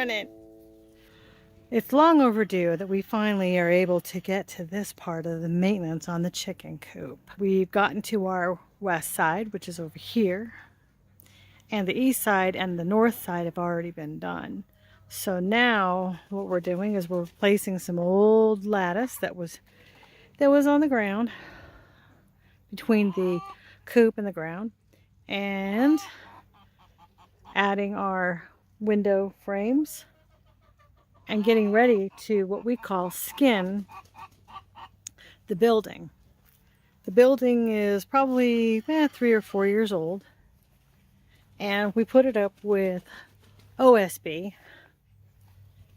running. It's long overdue that we finally are able to get to this part of the maintenance on the chicken coop. We've gotten to our west side, which is over here, and the east side and the north side have already been done. So now what we're doing is we're replacing some old lattice that was on the ground between the coop and the ground, and adding our window frames and getting ready to what we call skin the building. The building is probably 3 or 4 years old, and we put it up with OSB,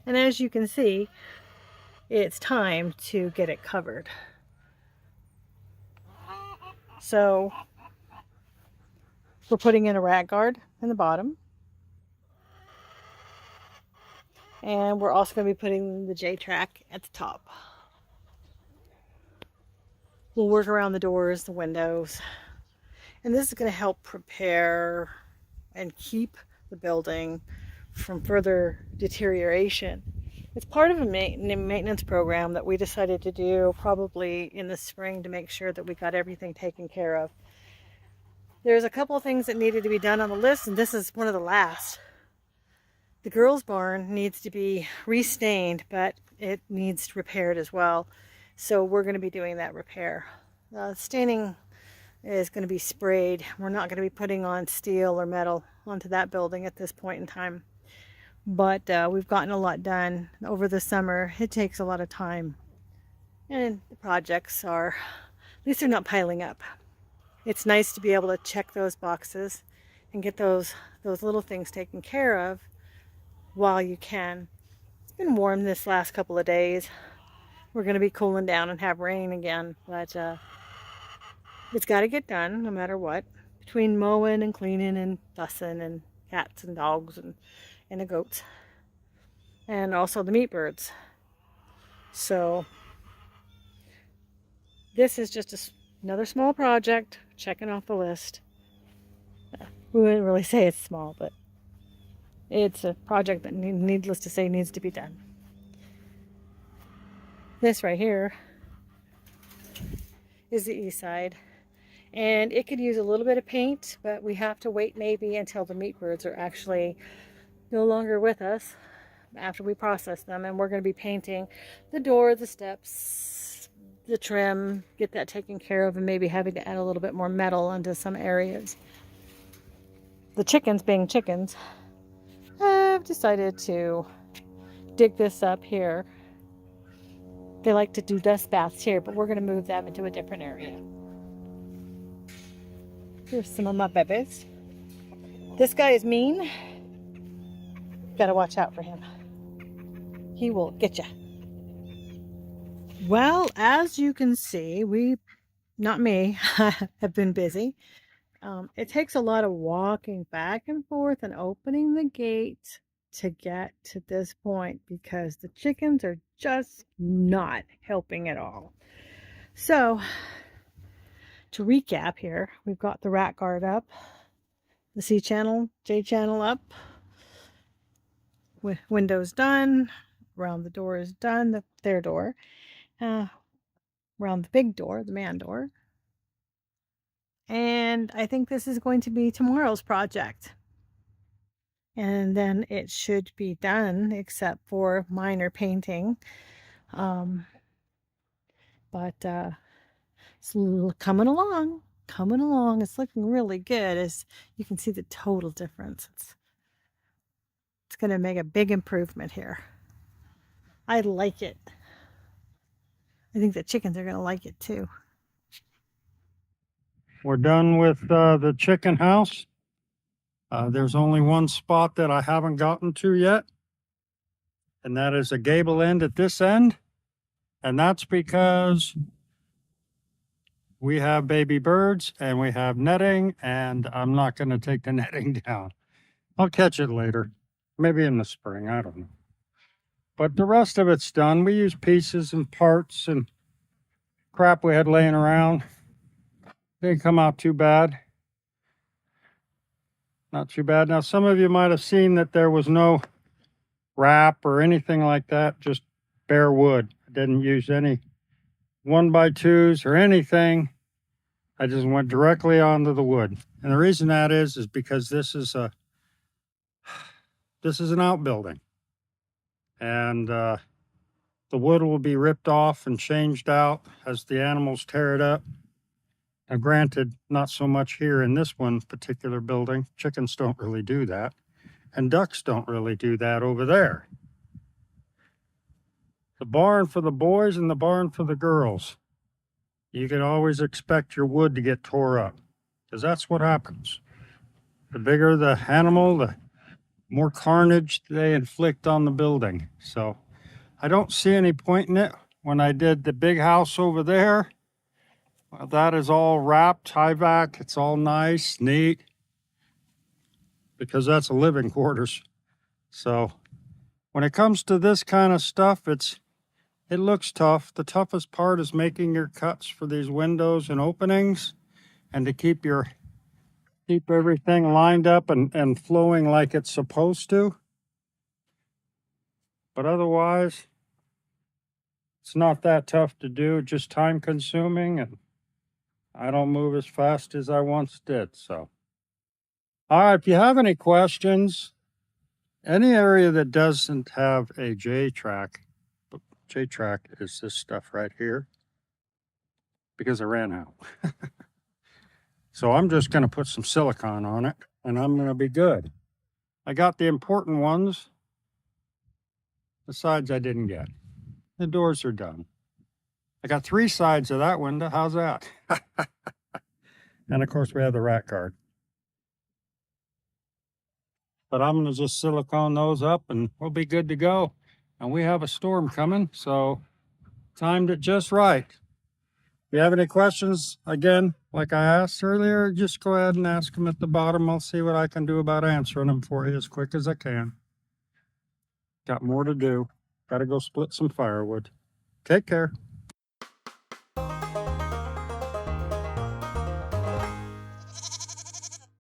and as you can see, it's time to get it covered. So we're putting in a rat guard in the bottom, and we're also going to be putting the J-track at the top. We'll work around the doors, the windows, and this is going to help prepare and keep the building from further deterioration. It's part of a maintenance program that we decided to do probably in the spring to make sure that we got everything taken care of. There's a couple of things that needed to be done on the list, and this is one of the last. The girls' barn needs to be restained, but it needs repaired as well. So we're going to be doing that repair. Staining is going to be sprayed. We're not going to be putting on steel or metal onto that building at this point in time. But we've gotten a lot done over the summer. It takes a lot of time. And the projects are, at least they're not piling up. It's nice to be able to check those boxes and get those little things taken care of while you can. It's been warm this last couple of days. We're going to be cooling down and have rain again, but it's got to get done no matter what. Between mowing and cleaning and fussing and cats and dogs and the goats, and also the meat birds. So this is just another small project, checking off the list. We wouldn't really say it's small, but it's a project that, needless to say, needs to be done. This right here is the east side, and it could use a little bit of paint, but we have to wait maybe until the meat birds are actually no longer with us after we process them, and we're going to be painting the door, the steps, the trim, get that taken care of, and maybe having to add a little bit more metal onto some areas. The chickens, being chickens, have decided to dig this up here. They like to do dust baths here, but we're going to move them into a different area. Here's some of my babies. This guy is mean. Gotta watch out for him. He will get you. Well, as you can see, not me, have been busy. It takes a lot of walking back and forth and opening the gate to get to this point because the chickens are just not helping at all. So, to recap here, we've got the rat guard up, the C-channel, J-channel up, windows done, around the door is done, their door, around the big door, the man door. And I think this is going to be tomorrow's project. And then it should be done except for minor painting. But it's coming along. It's looking really good. As you can see the total difference. It's going to make a big improvement here. I like it. I think the chickens are going to like it too. We're done with the chicken house. There's only one spot that I haven't gotten to yet, and that is a gable end at this end. And that's because we have baby birds and we have netting, and I'm not going to take the netting down. I'll catch it later. Maybe in the spring, I don't know. But the rest of it's done. We use pieces and parts and crap we had laying around. Didn't come out too bad. Not too bad. Now, some of you might have seen that there was no wrap or anything like that, just bare wood. I didn't use any 1x2s or anything. I just went directly onto the wood. And the reason that is because this is an outbuilding. And the wood will be ripped off and changed out as the animals tear it up. Now, granted, not so much here in this one particular building. Chickens don't really do that. And ducks don't really do that over there. The barn for the boys and the barn for the girls. You can always expect your wood to get tore up, because that's what happens. The bigger the animal, the more carnage they inflict on the building. So I don't see any point in it. When I did the big house over there, well, that is all wrapped, Tyvek. It's all nice, neat, because that's a living quarters. So when it comes to this kind of stuff, it looks tough. The toughest part is making your cuts for these windows and openings, and to keep everything lined up and flowing like it's supposed to. But otherwise, it's not that tough to do, just time consuming, and I don't move as fast as I once did. So, all right, if you have any questions, any area that doesn't have a J-track is this stuff right here, because I ran out. So I'm just going to put some silicone on it, and I'm going to be good. I got the important ones. The sides I didn't get. The doors are done. I got 3 sides of that window. How's that? And of course we have the rat guard. But I'm going to just silicone those up and we'll be good to go. And we have a storm coming, so timed it just right. If you have any questions, again, like I asked earlier, just go ahead and ask them at the bottom. I'll see what I can do about answering them for you as quick as I can. Got more to do. Got to go split some firewood. Take care.